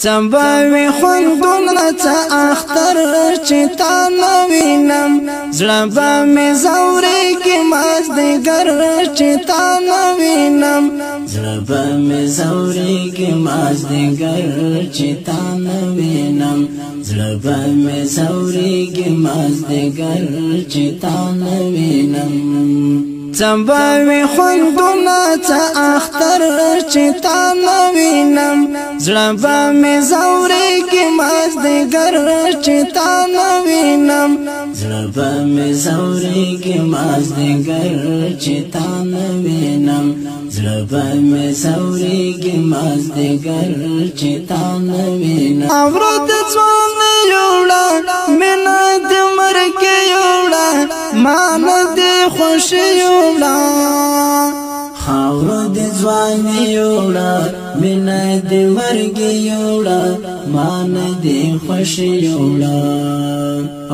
چمباوی خوندونه چا اختر چی تا نوینم زړه می زورېږي مازدیګر چی تا نوینم زړه می زورېږي مازدیګر چی تا نوینم زړه می زورېږي مازدیګر چی تا نوینم چمباوی خوندونه چا اختر چی تا نوینم زړه می زورېږي مازدیګر چی تا نوینم زړه می زورېږي مازدیګر چی تا نوینم زړه می زورېږي مازدیګر چی تا نوینم اورد ځوان یوړه مینا دې مرګ یوړه مان دې خوش یوړه خاور دې ځوان یوړه مینا دې مرګ یوړه مان دې خوش یوړه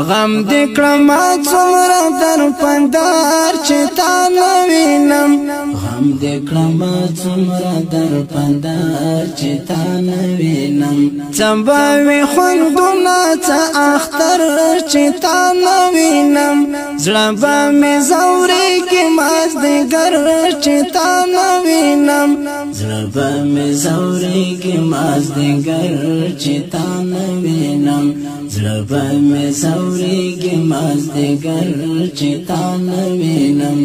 غم دې کړم څومره در پندار چې تا نوینم غم دې کړم څومره در پندار چې تا نوینم چمباوی خوندونه چا اختر چې تا نوینم زړه می زورېږي مازدیګر چې تا نوینم زړه می زورېږي مازدیګر چې تا نوینم زړه می زورېږي مازدیګر چې تا نوینم